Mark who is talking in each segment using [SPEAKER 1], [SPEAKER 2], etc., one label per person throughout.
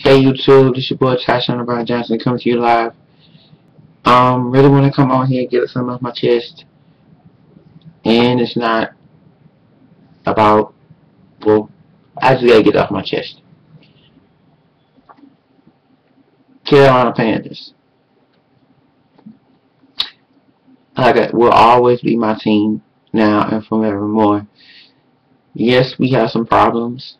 [SPEAKER 1] Hey YouTube, this your boy Tyson Brown Johnson coming to you live. Really want to come on here and get something off my chest, and it's not about, well, I just gotta get it off my chest. Carolina Panthers. Will always be my team now and forevermore. Yes, we have some problems,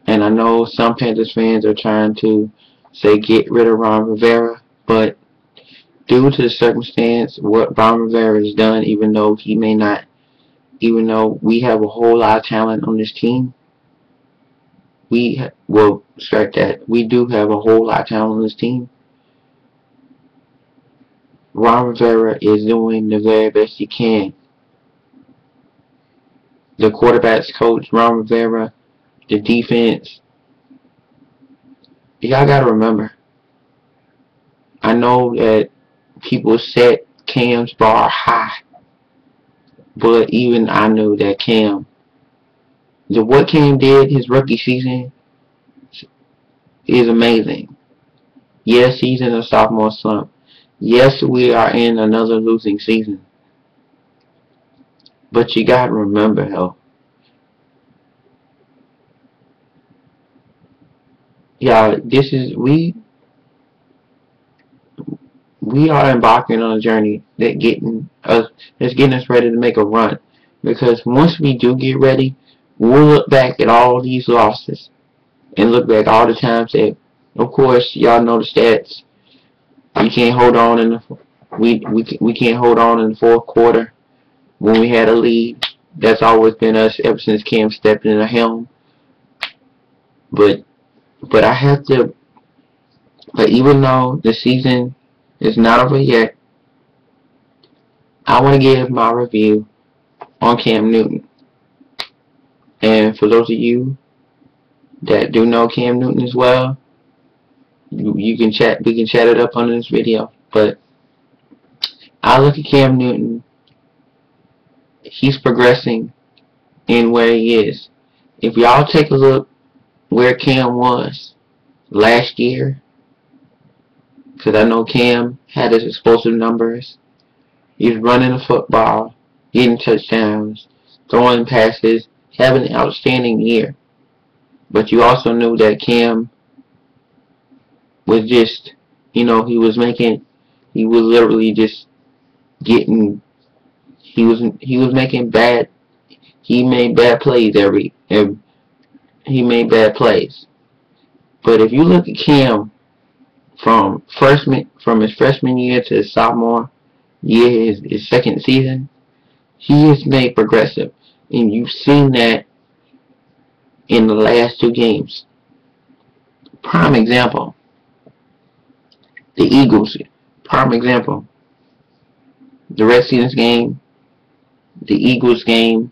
[SPEAKER 1] and I know some Panthers fans are trying to say get rid of Ron Rivera, but due to the circumstance, what Ron Rivera has done, even though we have a whole lot of talent on this team, strike that. We do have a whole lot of talent on this team. Ron Rivera is doing the very best he can. The quarterbacks coach, Ron Rivera, the defense. Y'all gotta remember, I know that people set Cam's bar high, but even I know that what Cam did his rookie season is amazing. Yes, he's in a sophomore slump. Yes, we are in another losing season. But you gotta remember, though, y'all, we are embarking on a journey that's getting us ready to make a run. Because once we do get ready, we'll look back at all these losses and look back all the times that, of course, y'all know the stats. We can't hold on in we can't hold on in the fourth quarter when we had a lead. That's always been us ever since Cam stepped in the helm. But I have to. But even though the season is not over yet, I want to give my review on Cam Newton. And for those of you that do know Cam Newton as well, you can chat. We can chat it up under this video. But I look at Cam Newton. He's progressing in where he is. If y'all take a look where Cam was last year, because I know Cam had his explosive numbers. He's running the football, getting touchdowns, throwing passes, having an outstanding year. But you also knew that Cam was just, he was literally just getting, he made bad plays he made bad plays. But if you look at Cam from his freshman year to his sophomore year, his second season, he has made progressive. And you've seen that in the last two games. Prime example, the Eagles. Prime example, the Redskins game, the Eagles game,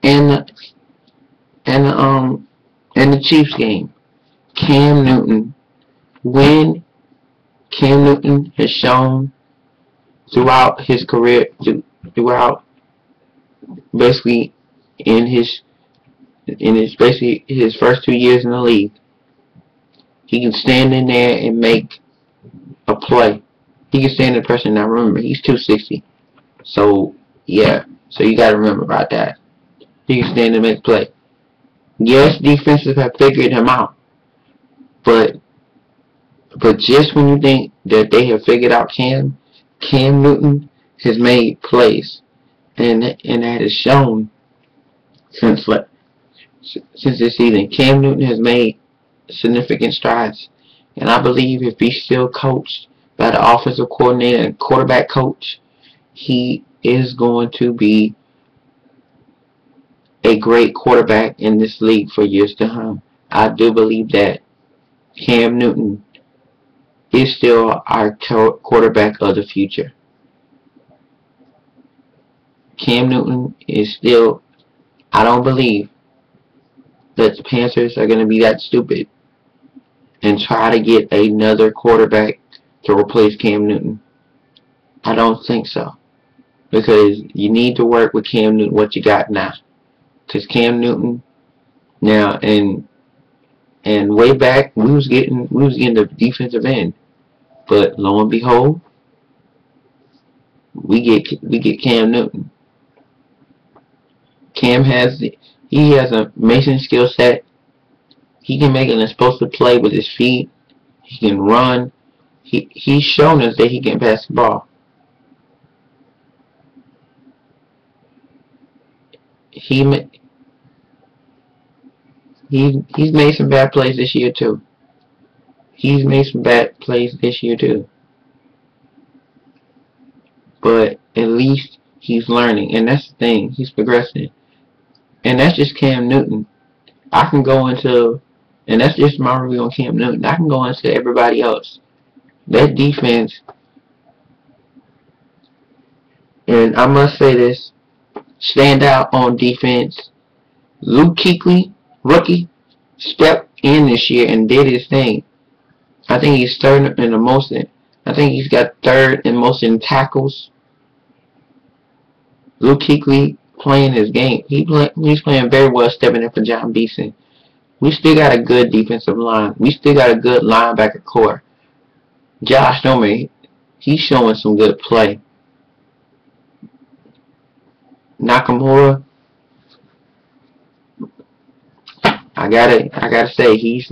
[SPEAKER 1] and the Chiefs game. Cam Newton, when Cam Newton has shown throughout his career, throughout basically in his first 2 years in the league, he can stand in there and make a play. He can stand in pressure. Now remember, he's 260, so yeah. So you got to remember about that. He can stand and make a play. Yes, defenses have figured him out, but just when you think that they have figured out Cam Newton has made plays, and that is shown since this season. Cam Newton has made significant strides, and I believe if he's still coached by the offensive coordinator and quarterback coach, he is going to be a great quarterback in this league for years to come. I do believe that Cam Newton is still our quarterback of the future. Cam Newton is still, I don't believe that the Panthers are going to be that stupid and try to get another quarterback to replace Cam Newton. I don't think so. Because you need to work with Cam Newton what you got now. Cause Cam Newton now and way back we was getting the defensive end, but lo and behold, we get Cam Newton. Cam has an amazing skill set. He can make an explosive play with his feet. He can run. He's shown us that he can pass the ball. He's made some bad plays this year too. He's made some bad plays this year too. But at least he's learning, and that's the thing. He's progressing, and that's just Cam Newton. I can go into, and that's just my review on Cam Newton. I can go into everybody else. That defense, and I must say this, stand out on defense. Luke Kuechly, rookie, stepped in this year and did his thing. I think he's third in the most. I think he's got third in most in tackles. Luke Kuechly playing his game. He's playing very well, stepping in for John Beeson. We still got a good defensive line. We still got a good linebacker core. Josh Norman, he's showing some good play. Nakamura, I gotta say he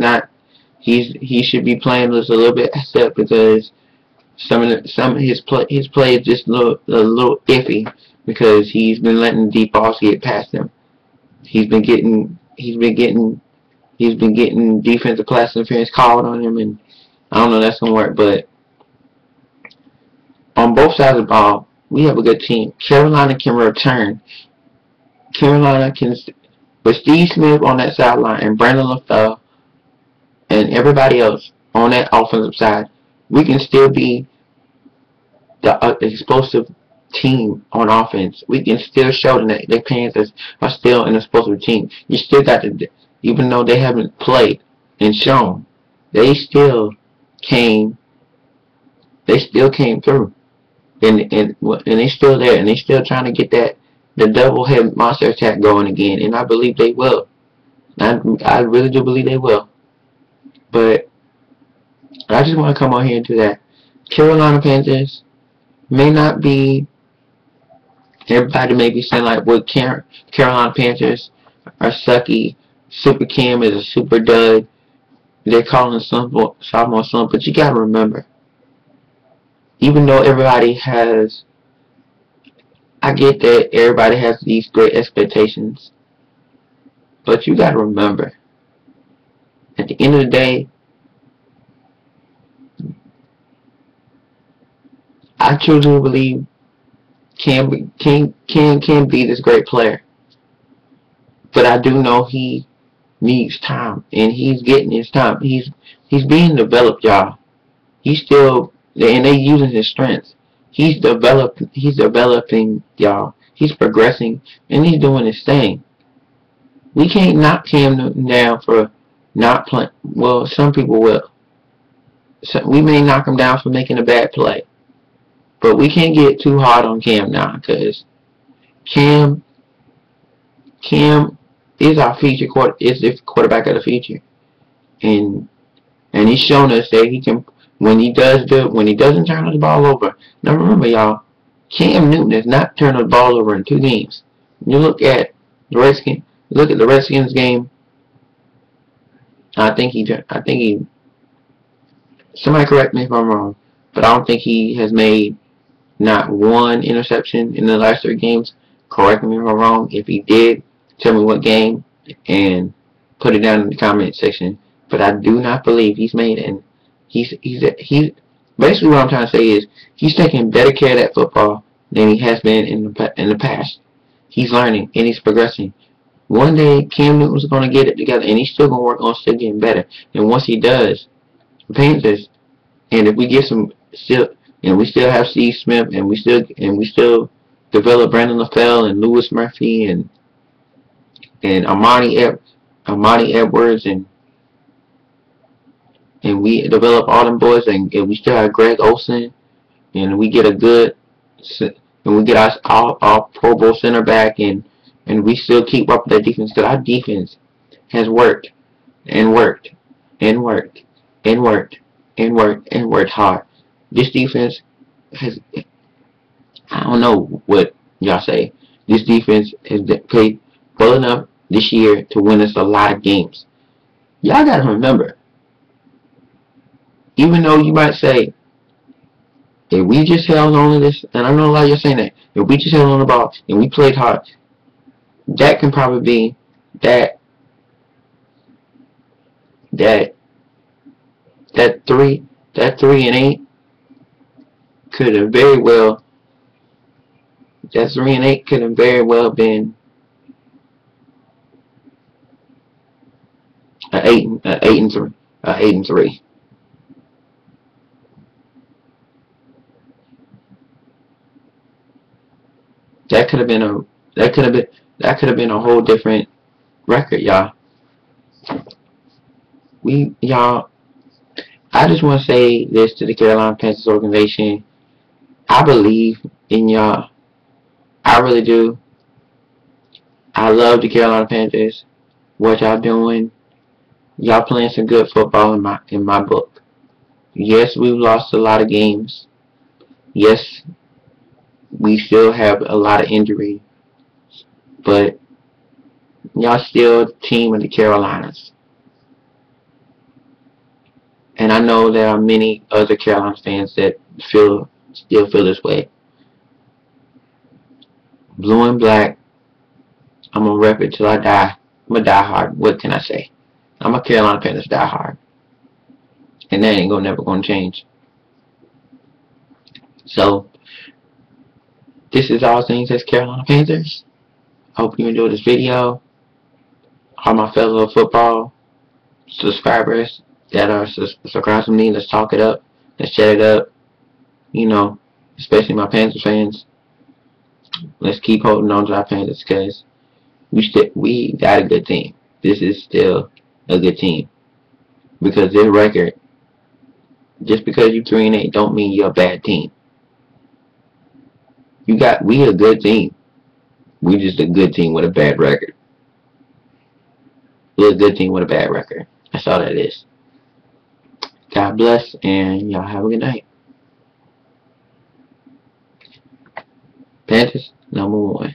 [SPEAKER 1] should be playing just a little bit except because some of his play is just a little iffy because he's been letting deep balls get past him. He's been getting defensive pass interference called on him, and I don't know if that's gonna work. But on both sides of the ball, we have a good team. Carolina can return. Carolina can, with Steve Smith on that sideline and Brandon LaFell and everybody else on that offensive side, we can still be the explosive team on offense. We can still show that the Panthers are still an explosive team. You still got to, even though they haven't played and shown, they still came through. And they're still there, and they're still trying to get the double head monster attack going again, and I believe they will. I really do believe they will. But I just want to come on here and do that. Carolina Panthers may not be, everybody may be saying like, well, Carolina Panthers are sucky. Super Cam is a super dud. They're calling sophomore slump, but you gotta remember, even though everybody has, I get that everybody has these great expectations, but you gotta remember, at the end of the day, I truly believe Cam can be this great player, but I do know he needs time, and he's getting his time. He's being developed, y'all. He's still, and they using his strengths. He's developing, y'all. He's progressing, and he's doing his thing. We can't knock Cam Newton down for not playing. Well, some people will. So we may knock him down for making a bad play, but we can't get too hard on Cam now, because Cam is our is the quarterback of the future, and he's shown us that he can. When he doesn't turn the ball over. Now remember, y'all, Cam Newton has not turned the ball over in 2 games. You look at the Redskins game. I think he. Somebody correct me if I'm wrong, but I don't think he has made not one interception in the last 3 games. Correct me if I'm wrong. If he did, tell me what game and put it down in the comment section. But I do not believe he's made it. He's basically what I'm trying to say is he's taking better care of that football than he has been in the past. He's learning and he's progressing. One day Cam Newton's going to get it together, and he's still going to work on still getting better. And once he does, the Panthers, and if we get some still, and we still have Steve Smith, and we still develop Brandon LaFell and Lewis Murphy and Amani Edwards and we develop all them boys, and we still have Greg Olsen, and we get our Pro Bowl center back, and and we still keep up with that defense because our defense has worked and worked and worked and worked and worked and worked hard. This defense has, I don't know what y'all say. This defense has played well enough this year to win us a lot of games. Y'all gotta remember, even though you might say, if we just held on to this, and I know a lot of y'all saying that, if we just held on the ball and we played hard, that can probably be that that that 3-8 could have very well that 3-8 could have very well been a 8-3. That could have been a whole different record, y'all. Y'all, I just want to say this to the Carolina Panthers organization. I believe in y'all. I really do. I love the Carolina Panthers. What y'all doing? Y'all playing some good football in my book. Yes, we've lost a lot of games. Yes, we still have a lot of injury. But y'all still the team of the Carolinas. And I know there are many other Carolina fans that still feel this way. Blue and black, I'm gonna rep it till I die. I'm a diehard. What can I say? I'm a Carolina Panthers diehard. And that ain't never gonna change. So this is all things as Carolina Panthers. I hope you enjoyed this video. All my fellow football subscribers that are subscribed to me, let's talk it up. Let's chat it up. You know, especially my Panthers fans. Let's keep holding on to our Panthers because we got a good team. This is still a good team. Because their record, just because you 3-8 don't mean you're a bad team. We a good team. We just a good team with a bad record. We're a good team with a bad record. That's all that is. God bless, and y'all have a good night. Panthers, #1.